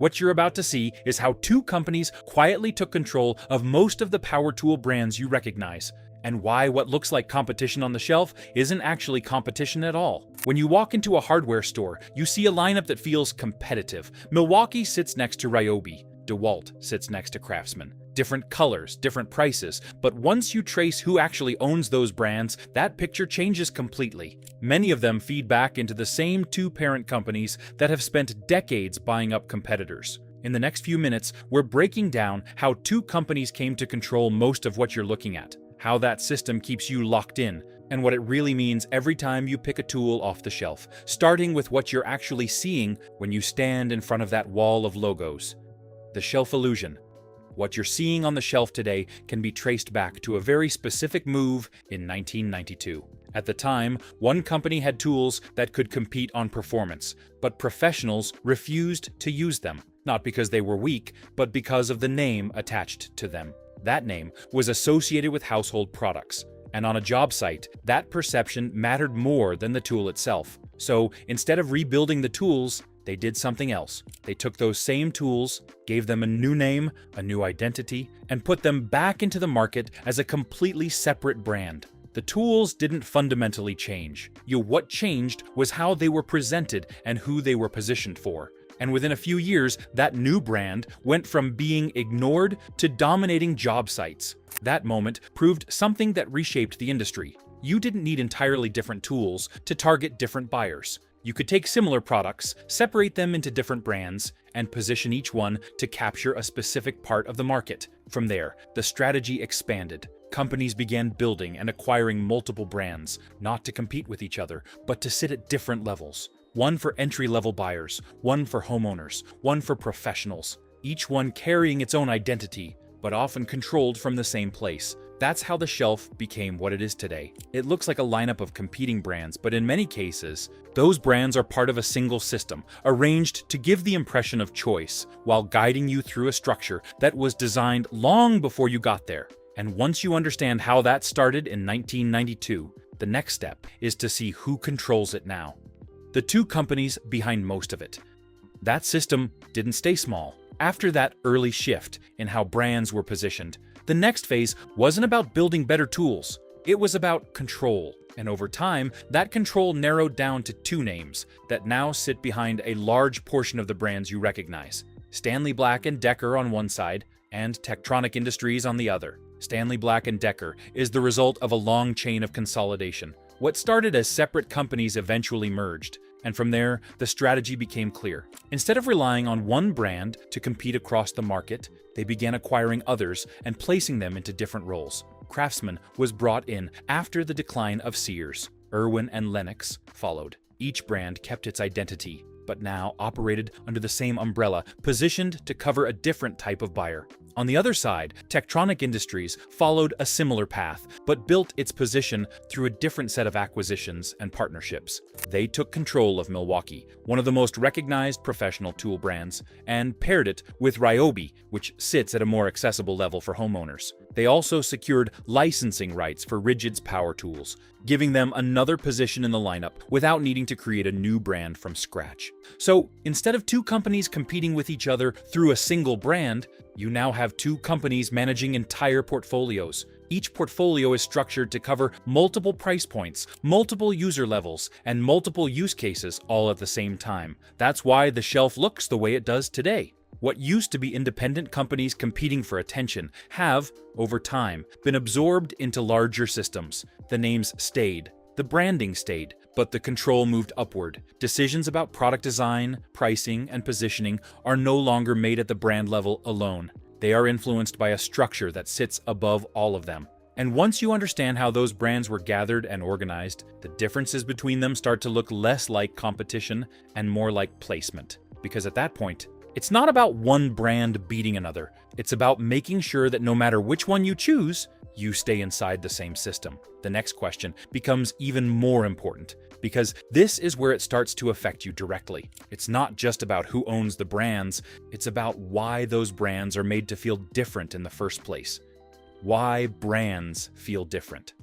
What you're about to see is how two companies quietly took control of most of the power tool brands you recognize, and why what looks like competition on the shelf isn't actually competition at all. When you walk into a hardware store, you see a lineup that feels competitive. Milwaukee sits next to Ryobi. DeWalt sits next to Craftsman. Different colors, different prices, but once you trace who actually owns those brands, that picture changes completely. Many of them feed back into the same two parent companies that have spent decades buying up competitors. In the next few minutes, we're breaking down how two companies came to control most of what you're looking at, how that system keeps you locked in, and what it really means every time you pick a tool off the shelf, starting with what you're actually seeing when you stand in front of that wall of logos. The shelf illusion. What you're seeing on the shelf today can be traced back to a very specific move in 1992. At the time, one company had tools that could compete on performance, but professionals refused to use them, not because they were weak, but because of the name attached to them. That name was associated with household products, and on a job site, that perception mattered more than the tool itself. So instead of rebuilding the tools, they did something else. They took those same tools, gave them a new name, a new identity, and put them back into the market as a completely separate brand. The tools didn't fundamentally change. What changed was how they were presented and who they were positioned for. And within a few years, that new brand went from being ignored to dominating job sites. That moment proved something that reshaped the industry. You didn't need entirely different tools to target different buyers. You could take similar products, separate them into different brands, and position each one to capture a specific part of the market. From there, the strategy expanded. Companies began building and acquiring multiple brands, not to compete with each other, but to sit at different levels. One for entry-level buyers, one for homeowners, one for professionals, each one carrying its own identity, but often controlled from the same place. That's how the shelf became what it is today. It looks like a lineup of competing brands, but in many cases, those brands are part of a single system, arranged to give the impression of choice, while guiding you through a structure that was designed long before you got there. And once you understand how that started in 1992, the next step is to see who controls it now. The two companies behind most of it. That system didn't stay small. After that early shift in how brands were positioned, the next phase wasn't about building better tools. It was about control. And over time, that control narrowed down to two names that now sit behind a large portion of the brands you recognize. Stanley Black & Decker on one side, and Tektronix Industries on the other. Stanley Black & Decker is the result of a long chain of consolidation. What started as separate companies eventually merged, and from there, the strategy became clear. Instead of relying on one brand to compete across the market, they began acquiring others and placing them into different roles. Craftsman was brought in after the decline of Sears. Irwin and Lennox followed. Each brand kept its identity, but now operated under the same umbrella, positioned to cover a different type of buyer. On the other side, Tektronix Industries followed a similar path, but built its position through a different set of acquisitions and partnerships. They took control of Milwaukee, one of the most recognized professional tool brands, and paired it with Ryobi, which sits at a more accessible level for homeowners. They also secured licensing rights for Rigid's power tools, giving them another position in the lineup without needing to create a new brand from scratch. So, instead of two companies competing with each other through a single brand, you now have two companies managing entire portfolios. Each portfolio is structured to cover multiple price points, multiple user levels, and multiple use cases all at the same time. That's why the shelf looks the way it does today. What used to be independent companies competing for attention have, over time, been absorbed into larger systems. The names stayed, the branding stayed, but the control moved upward. Decisions about product design, pricing, and positioning are no longer made at the brand level alone. They are influenced by a structure that sits above all of them. And once you understand how those brands were gathered and organized, the differences between them start to look less like competition and more like placement. Because at that point, it's not about one brand beating another. It's about making sure that no matter which one you choose, you stay inside the same system. The next question becomes even more important, because this is where it starts to affect you directly. It's not just about who owns the brands, it's about why those brands are made to feel different in the first place. Why brands feel different.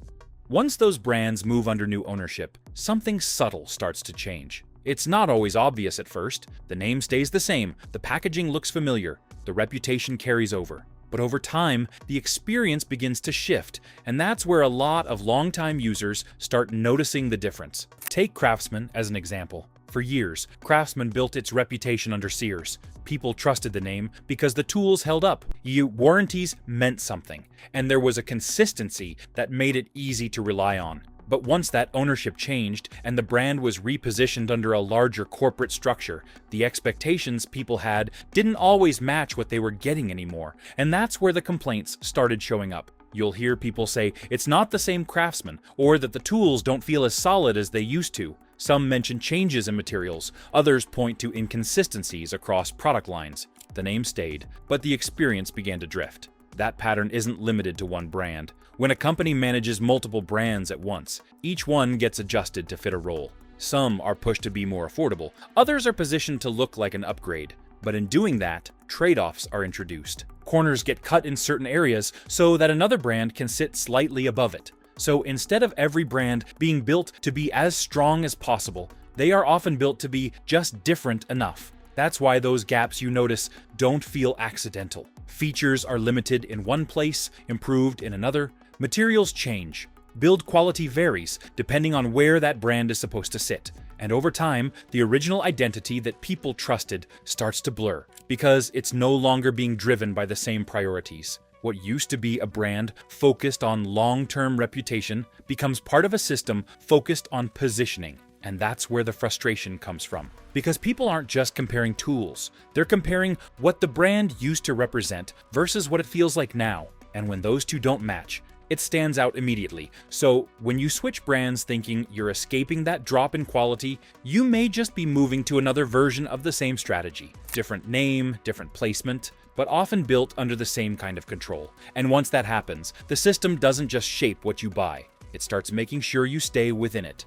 Once those brands move under new ownership, something subtle starts to change. It's not always obvious at first. The name stays the same, the packaging looks familiar, the reputation carries over. But over time, the experience begins to shift, and that's where a lot of longtime users start noticing the difference. Take Craftsman as an example. For years, Craftsman built its reputation under Sears. People trusted the name because the tools held up. Warranties meant something, and there was a consistency that made it easy to rely on. But once that ownership changed and the brand was repositioned under a larger corporate structure, the expectations people had didn't always match what they were getting anymore, and that's where the complaints started showing up. You'll hear people say it's not the same Craftsman, or that the tools don't feel as solid as they used to. Some mention changes in materials, others point to inconsistencies across product lines. The name stayed, but the experience began to drift. That pattern isn't limited to one brand. When a company manages multiple brands at once, each one gets adjusted to fit a role. Some are pushed to be more affordable, others are positioned to look like an upgrade. But in doing that, trade-offs are introduced. Corners get cut in certain areas so that another brand can sit slightly above it. So instead of every brand being built to be as strong as possible, they are often built to be just different enough. That's why those gaps you notice don't feel accidental. Features are limited in one place, improved in another. Materials change. Build quality varies depending on where that brand is supposed to sit. And over time, the original identity that people trusted starts to blur because it's no longer being driven by the same priorities. What used to be a brand focused on long-term reputation becomes part of a system focused on positioning. And that's where the frustration comes from. Because people aren't just comparing tools, they're comparing what the brand used to represent versus what it feels like now. And when those two don't match, it stands out immediately. So when you switch brands thinking you're escaping that drop in quality, you may just be moving to another version of the same strategy. Different name, different placement, but often built under the same kind of control. And once that happens, the system doesn't just shape what you buy, it starts making sure you stay within it.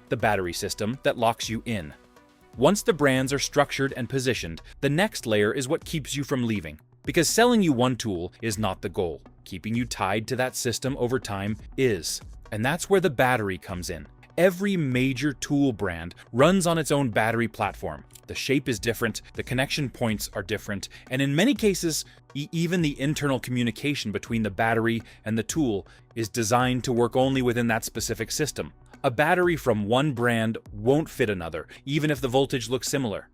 The battery system that locks you in. Once the brands are structured and positioned, the next layer is what keeps you from leaving. Because selling you one tool is not the goal. Keeping you tied to that system over time is. And that's where the battery comes in. Every major tool brand runs on its own battery platform. The shape is different, the connection points are different, and in many cases, even the internal communication between the battery and the tool is designed to work only within that specific system. A battery from one brand won't fit another, even if the voltage looks similar.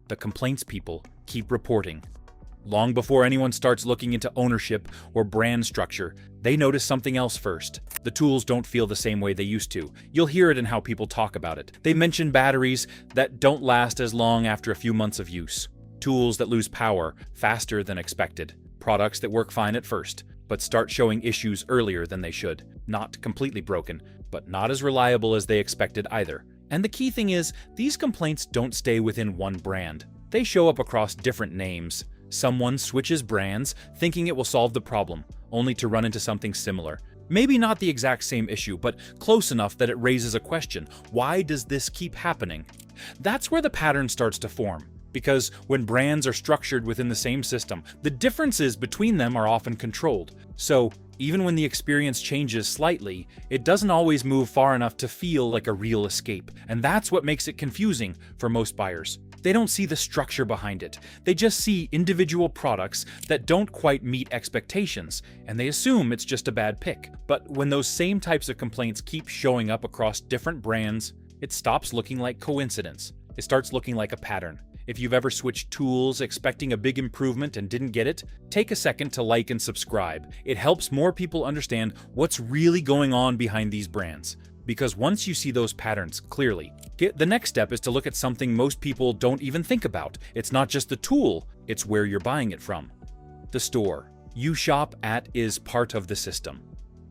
The complaints people keep reporting. Long before anyone starts looking into ownership or brand structure, they notice something else first. The tools don't feel the same way they used to. You'll hear it in how people talk about it. They mention batteries that don't last as long after a few months of use. Tools that lose power faster than expected. Products that work fine at first, but start showing issues earlier than they should. Not completely broken, but not as reliable as they expected either. And the key thing is, these complaints don't stay within one brand. They show up across different names. Someone switches brands thinking it will solve the problem, only to run into something similar. Maybe not the exact same issue, but close enough that it raises a question. Why does this keep happening? That's where the pattern starts to form. Because when brands are structured within the same system, the differences between them are often controlled. So even when the experience changes slightly, it doesn't always move far enough to feel like a real escape. And that's what makes it confusing for most buyers. They don't see the structure behind it. They just see individual products that don't quite meet expectations, and they assume it's just a bad pick. But when those same types of complaints keep showing up across different brands, it stops looking like coincidence. It starts looking like a pattern. If you've ever switched tools expecting a big improvement and didn't get it, take a second to like and subscribe. It helps more people understand what's really going on behind these brands. Because once you see those patterns clearly, the next step is to look at something most people don't even think about. It's not just the tool, it's where you're buying it from. The store you shop at is part of the system.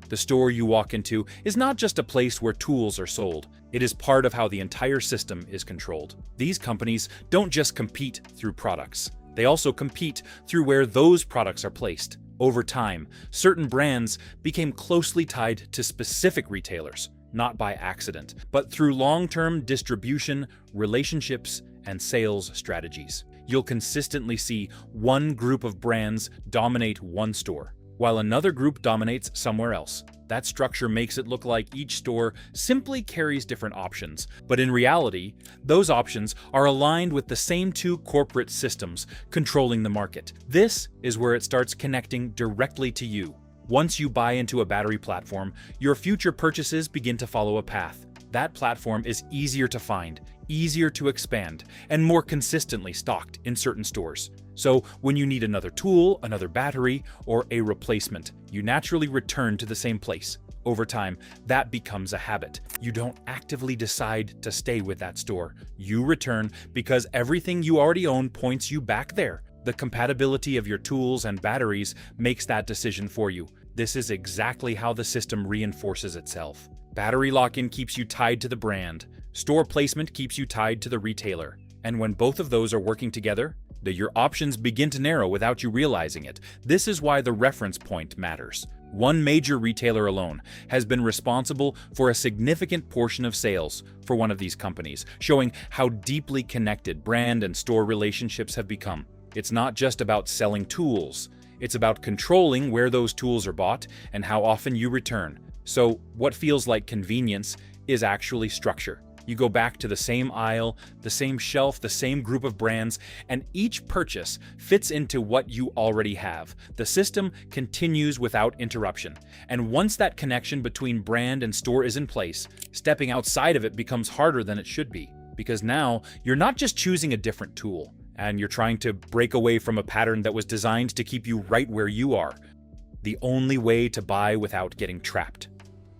The store you walk into is not just a place where tools are sold, it is part of how the entire system is controlled. These companies don't just compete through products, they also compete through where those products are placed. Over time, certain brands became closely tied to specific retailers, not by accident, but through long-term distribution, relationships, and sales strategies. You'll consistently see one group of brands dominate one store, while another group dominates somewhere else. That structure makes it look like each store simply carries different options, but in reality, those options are aligned with the same two corporate systems controlling the market. This is where it starts connecting directly to you. Once you buy into a battery platform, your future purchases begin to follow a path. That platform is easier to find, easier to expand, and more consistently stocked in certain stores. So when you need another tool, another battery, or a replacement, you naturally return to the same place. Over time, that becomes a habit. You don't actively decide to stay with that store. You return because everything you already own points you back there. The compatibility of your tools and batteries makes that decision for you. This is exactly how the system reinforces itself. Battery lock-in keeps you tied to the brand. Store placement keeps you tied to the retailer. And when both of those are working together, your options begin to narrow without you realizing it. This is why the reference point matters. One major retailer alone has been responsible for a significant portion of sales for one of these companies, showing how deeply connected brand and store relationships have become. It's not just about selling tools. It's about controlling where those tools are bought and how often you return. So what feels like convenience is actually structure. You go back to the same aisle, the same shelf, the same group of brands, and each purchase fits into what you already have. The system continues without interruption. And once that connection between brand and store is in place, stepping outside of it becomes harder than it should be. Because now, you're not just choosing a different tool, and you're trying to break away from a pattern that was designed to keep you right where you are. The only way to buy without getting trapped.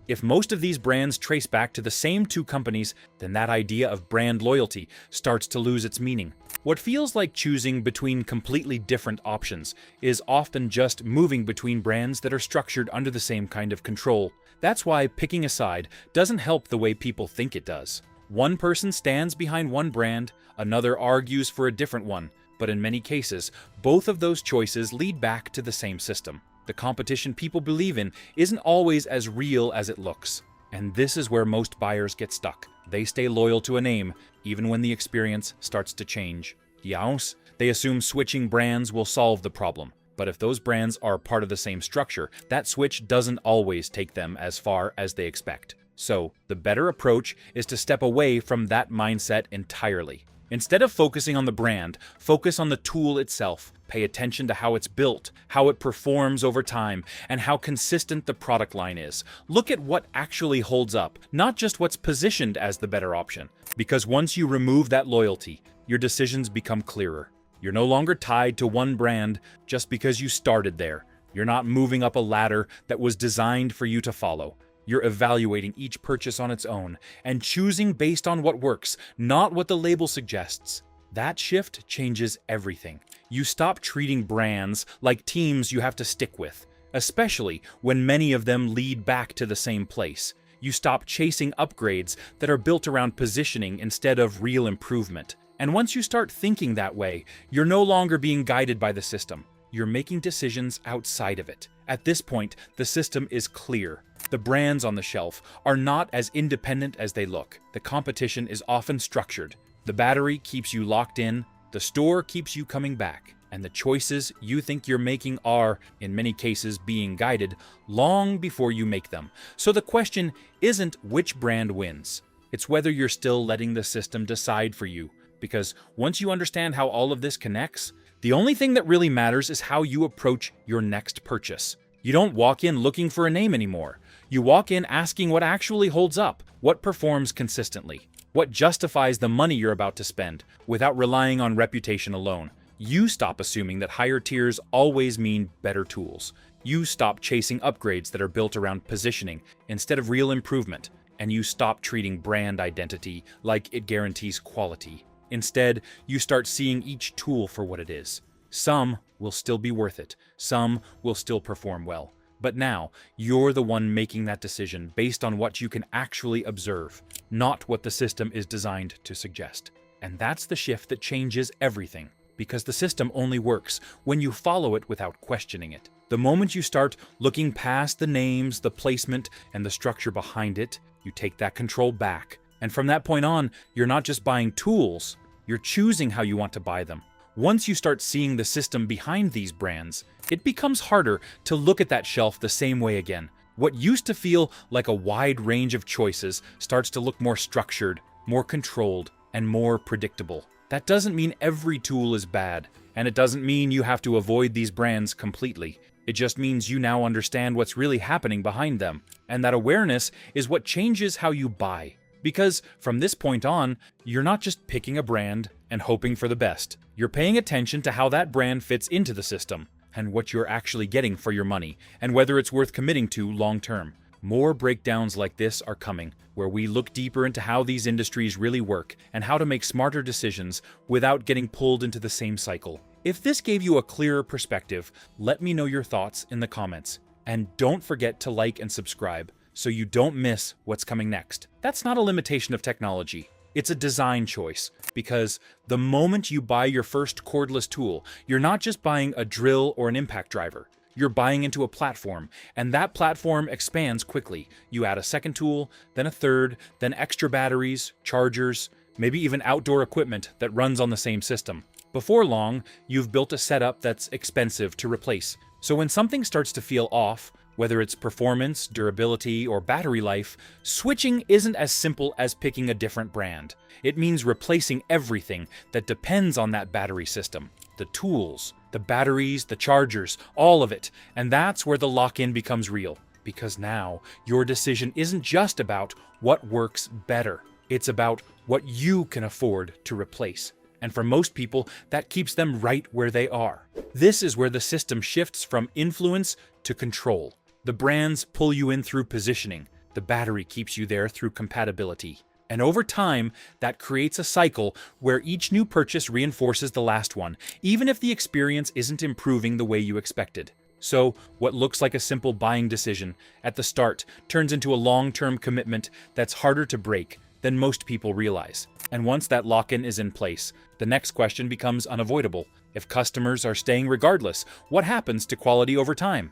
If most of these brands trace back to the same two companies, then that idea of brand loyalty starts to lose its meaning. What feels like choosing between completely different options is often just moving between brands that are structured under the same kind of control. That's why picking a side doesn't help the way people think it does. One person stands behind one brand, another argues for a different one, but in many cases, both of those choices lead back to the same system. The competition people believe in isn't always as real as it looks. And this is where most buyers get stuck. They stay loyal to a name, even when the experience starts to change. Yes, they assume switching brands will solve the problem. But if those brands are part of the same structure, that switch doesn't always take them as far as they expect. So, the better approach is to step away from that mindset entirely. Instead of focusing on the brand, focus on the tool itself. Pay attention to how it's built, how it performs over time, and how consistent the product line is. Look at what actually holds up, not just what's positioned as the better option. Because once you remove that loyalty, your decisions become clearer. You're no longer tied to one brand just because you started there. You're not moving up a ladder that was designed for you to follow. You're evaluating each purchase on its own and choosing based on what works, not what the label suggests. That shift changes everything. You stop treating brands like teams you have to stick with, especially when many of them lead back to the same place. You stop chasing upgrades that are built around positioning instead of real improvement. And once you start thinking that way, you're no longer being guided by the system. You're making decisions outside of it. At this point, the system is clear. The brands on the shelf are not as independent as they look. The competition is often structured. The battery keeps you locked in, the store keeps you coming back, and the choices you think you're making are, in many cases, being guided long before you make them. So the question isn't which brand wins. It's whether you're still letting the system decide for you. Because once you understand how all of this connects, the only thing that really matters is how you approach your next purchase. You don't walk in looking for a name anymore. You walk in asking what actually holds up, what performs consistently, what justifies the money you're about to spend, without relying on reputation alone. You stop assuming that higher tiers always mean better tools. You stop chasing upgrades that are built around positioning instead of real improvement, and you stop treating brand identity like it guarantees quality. Instead, you start seeing each tool for what it is. Some will still be worth it. Some will still perform well. But now, you're the one making that decision based on what you can actually observe, not what the system is designed to suggest. And that's the shift that changes everything, because the system only works when you follow it without questioning it. The moment you start looking past the names, the placement, and the structure behind it, you take that control back. And from that point on, you're not just buying tools, you're choosing how you want to buy them. Once you start seeing the system behind these brands, it becomes harder to look at that shelf the same way again. What used to feel like a wide range of choices starts to look more structured, more controlled, and more predictable. That doesn't mean every tool is bad, and it doesn't mean you have to avoid these brands completely. It just means you now understand what's really happening behind them, and that awareness is what changes how you buy. Because from this point on, you're not just picking a brand and hoping for the best. You're paying attention to how that brand fits into the system, and what you're actually getting for your money, and whether it's worth committing to long term. More breakdowns like this are coming, where we look deeper into how these industries really work and how to make smarter decisions without getting pulled into the same cycle. If this gave you a clearer perspective, let me know your thoughts in the comments. And don't forget to like and subscribe so you don't miss what's coming next. That's not a limitation of technology. It's a design choice, because the moment you buy your first cordless tool, you're not just buying a drill or an impact driver. You're buying into a platform, and that platform expands quickly. You add a second tool, then a third, then extra batteries, chargers, maybe even outdoor equipment that runs on the same system. Before long, you've built a setup that's expensive to replace. So when something starts to feel off, whether it's performance, durability, or battery life, switching isn't as simple as picking a different brand. It means replacing everything that depends on that battery system. The tools, the batteries, the chargers, all of it. And that's where the lock-in becomes real. Because now, your decision isn't just about what works better. It's about what you can afford to replace. And for most people, that keeps them right where they are. This is where the system shifts from influence to control. The brands pull you in through positioning. The battery keeps you there through compatibility. And over time, that creates a cycle where each new purchase reinforces the last one, even if the experience isn't improving the way you expected. So, what looks like a simple buying decision at the start turns into a long-term commitment that's harder to break than most people realize. And once that lock-in is in place, the next question becomes unavoidable. If customers are staying regardless, what happens to quality over time?